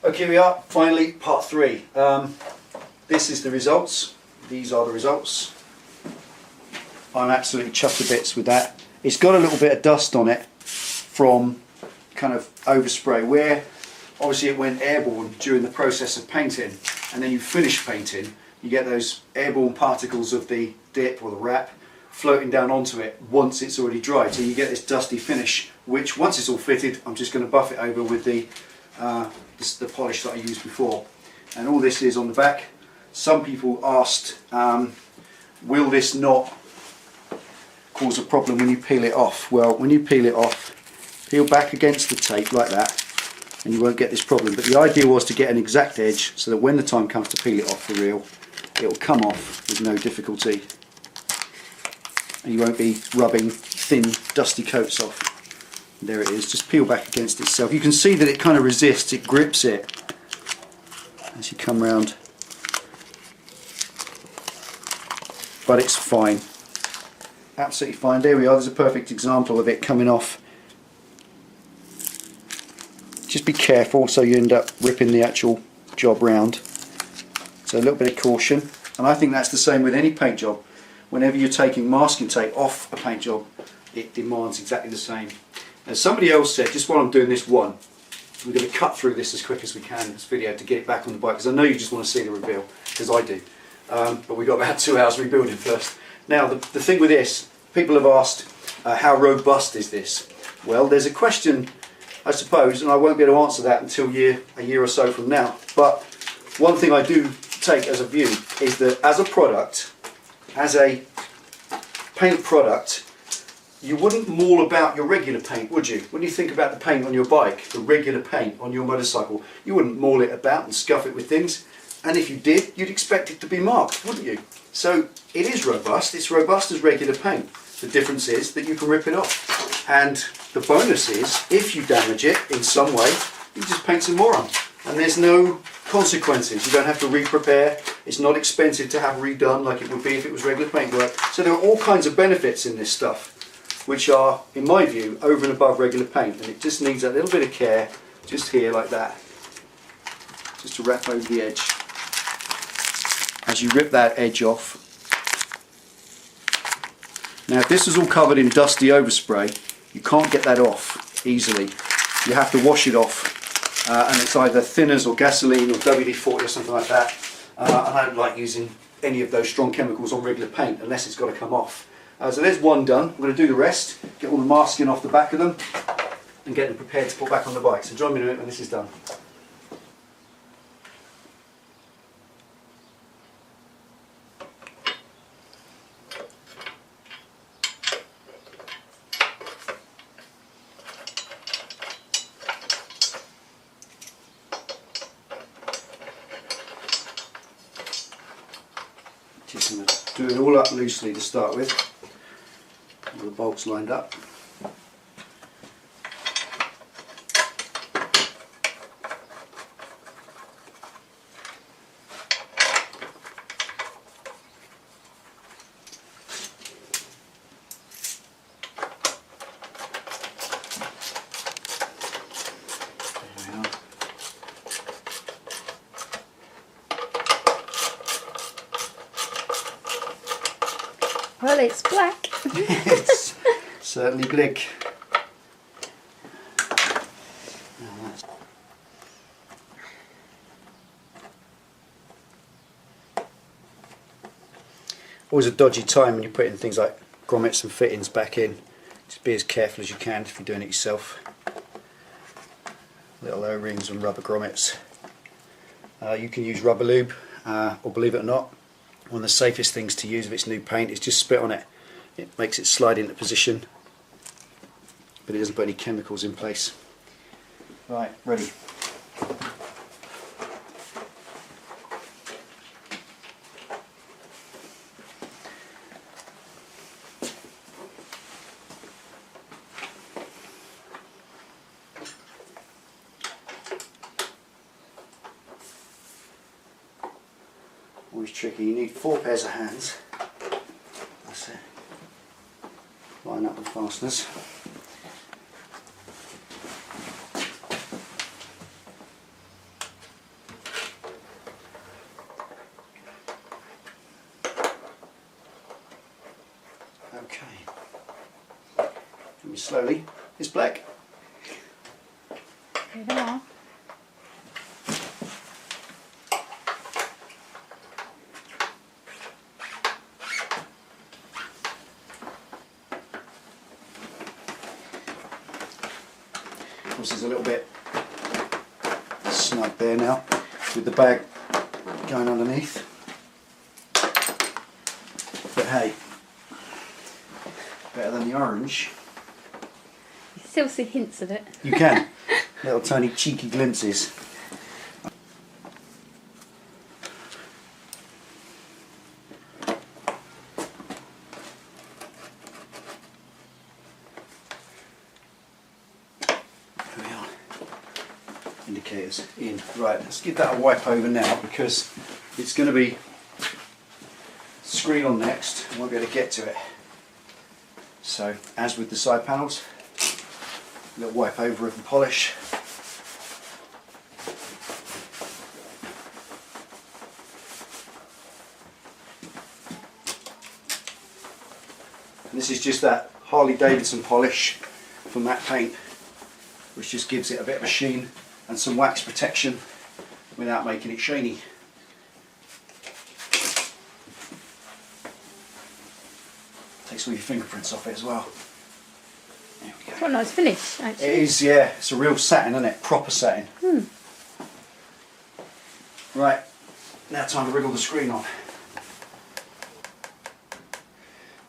Okay, we are finally part 3. This is the results. These are the results. I'm absolutely chuffed to bits with that. It's got a little bit of dust on it from kind of overspray, where obviously it went airborne during the process of painting, and then you finish painting, you get those airborne particles of the dip or the wrap floating down onto it once it's already dried, so you get this dusty finish, which once it's all fitted, I'm just going to buff it over with the polish that I used before. And all this is on the back. Some people asked, will this not cause a problem when you peel it off? Well, when you peel it off, peel back against the tape like that and you won't get this problem. But the idea was to get an exact edge so that when the time comes to peel it off for real, it will come off with no difficulty and you won't be rubbing thin dusty coats off. There it is, just peel back against itself. You can see that it kind of resists, it grips it as you come round, but it's fine, absolutely fine. There we are, there's a perfect example of it coming off. Just be careful so you end up ripping the actual job round, so a little bit of caution. And I think that's the same with any paint job. Whenever you're taking masking tape off a paint job, it demands exactly the same. As somebody else said, just while I'm doing this one, we're going to cut through this as quick as we can in this video to get it back on the bike, because I know you just want to see the reveal, because I do. But we've got about 2 hours rebuilding first. Now the thing with this, people have asked, how robust is this? Well, there's a question, I suppose, and I won't be able to answer that until a year or so from now. But one thing I do take as a view is that as a product, as a paint product, you wouldn't maul about your regular paint, would you? When you think about the paint on your bike, the regular paint on your motorcycle, you wouldn't maul it about and scuff it with things. And if you did, you'd expect it to be marked, wouldn't you? So it is robust. It's robust as regular paint. The difference is that you can rip it off. And the bonus is, if you damage it in some way, you just paint some more on. And there's no consequences. You don't have to re-prepare. It's not expensive to have redone like it would be if it was regular paintwork. So there are all kinds of benefits in this stuff, which are, in my view, over and above regular paint, and it just needs a little bit of care, just here like that, just to wrap over the edge. As you rip that edge off. Now if this is all covered in dusty overspray, you can't get that off easily. You have to wash it off, and it's either thinners or gasoline or WD-40 or something like that, and I don't like using any of those strong chemicals on regular paint unless it's got to come off. So there's one done. I'm going to do the rest, get all the masking off the back of them and get them prepared to put back on the bike. So join me in a minute when this is done. Just going to do it all up loosely to start with. All the bolts lined up. There we are. Well, it's black. It's certainly glick. Always a dodgy time when you're putting things like grommets and fittings back in. Just be as careful as you can if you're doing it yourself. Little O-rings and rubber grommets. You can use rubber lube, or believe it or not, one of the safest things to use if it's new paint is just spit on it. It makes it slide into position, but it doesn't put any chemicals in place. Right, ready. Always tricky. You need 4 pairs of hands. That's it. Line up the fasteners. slowly. It's black. Here they are. Of course, there's a little bit snug there now with the bag going underneath. But hey, better than the orange. You still see hints of it. You can. Little tiny cheeky glimpses. There we are. Indicators in. Right, let's give that a wipe over now because it's going to be screen on next. I won't be able to get to it. So, as with the side panels, a little wipe over of the polish. And this is just that Harley Davidson polish for matte paint, which just gives it a bit of a sheen and some wax protection without making it shiny. Takes all your fingerprints off it as well. There we go. What a nice finish, actually. It is, yeah. It's a real satin, isn't it? Proper satin. Right, now time to wriggle the screen on.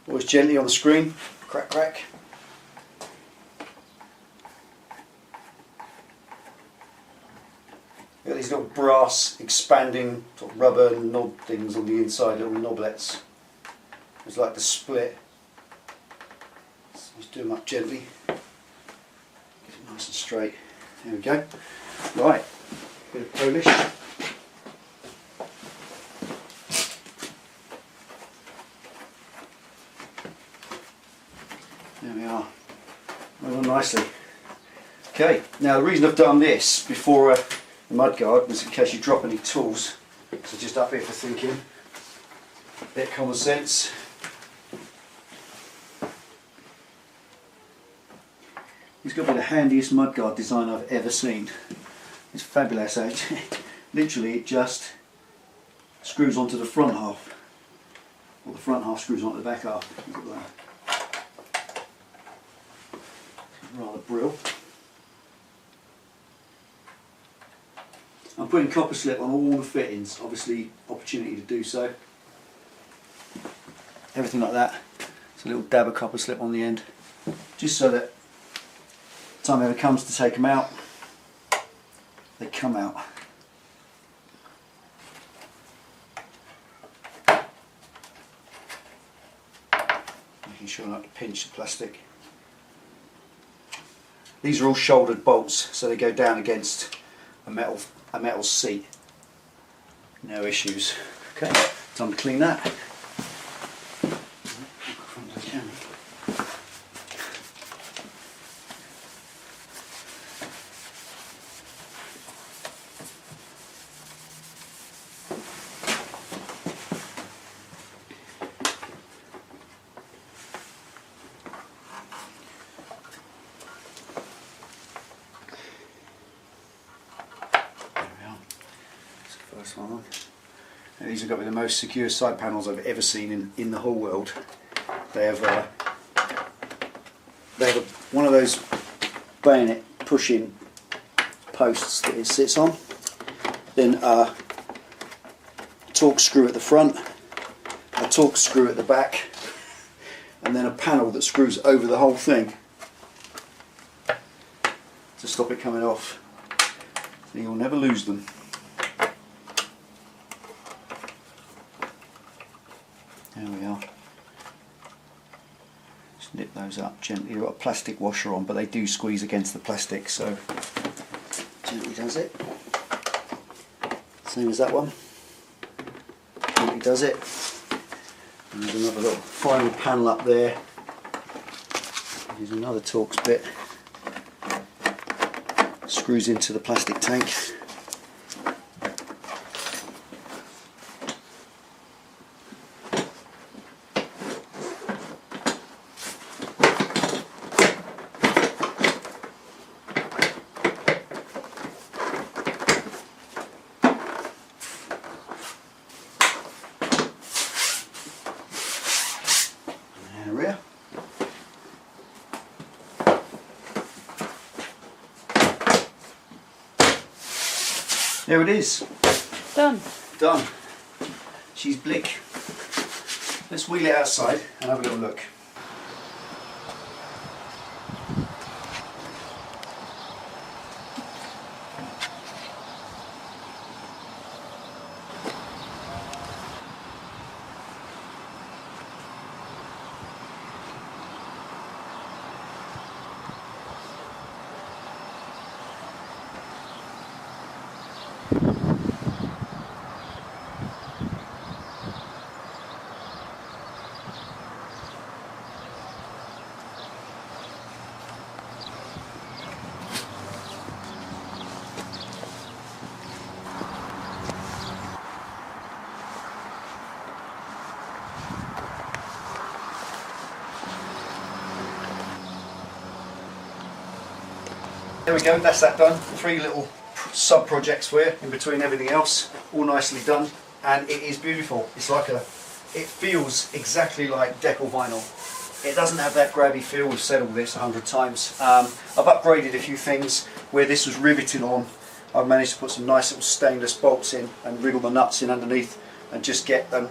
Always gently on the screen. Crack, crack. Got these little brass expanding sort of rubber knob things on the inside, little knoblets. It's like the split. So just do them up gently. Get it nice and straight. There we go. Right, bit of polish. There we are. Well, nicely. Okay, now the reason I've done this before the mudguard was in case you drop any tools. So just up here for thinking. Bit of common sense. He's got to be the handiest mudguard design I've ever seen. It's fabulous actually. Literally it just screws onto the front half. Or the front half screws onto the back half. Look at that. Rather brill. I'm putting copper slip on all the fittings, obviously opportunity to do so. Everything like that. It's a little dab of copper slip on the end. Just so that time ever comes to take them out, they come out. Making sure not to pinch the plastic. These are all shouldered bolts, so they go down against a metal seat. No issues. Okay, time to clean that. First one. Now these have got to be the most secure side panels I've ever seen in the whole world. They have one of those bayonet pushing posts that it sits on, then a torque screw at the front, a torque screw at the back, and then a panel that screws over the whole thing to stop it coming off. So you'll never lose them. There we are. Just nip those up gently. You've got a plastic washer on, but they do squeeze against the plastic, so gently does it. Same as that one. Gently does it. And there's another little final panel up there. Here's another Torx bit. Screws into the plastic tank. There it is. Done. Done. She's blick. Let's wheel it outside and have a little look. There we go, that's that done. 3 little sub projects for you in between everything else, all nicely done, and it is beautiful. It's like it feels exactly like decal vinyl. It doesn't have that grabby feel. We've said all this 100 times. I've upgraded a few things. Where this was riveting on, I've managed to put some nice little stainless bolts in and wriggle the nuts in underneath and just get them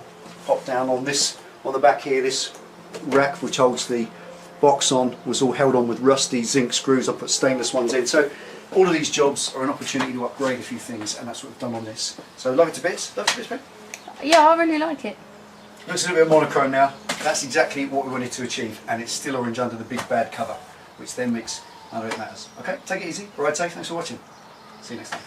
popped down on this, on the back here. This rack which holds the box on was all held on with rusty zinc screws. I put stainless ones in. So all of these jobs are an opportunity to upgrade a few things, and that's what we've done on this. So love it to bits. Love it to bits, mate. Yeah, I really like it. Looks a little bit monochrome now. That's exactly what we wanted to achieve, and it's still orange under the big bad cover, which then makes none of it matters. Okay, take it easy. Ride safe. Thanks for watching. See you next time.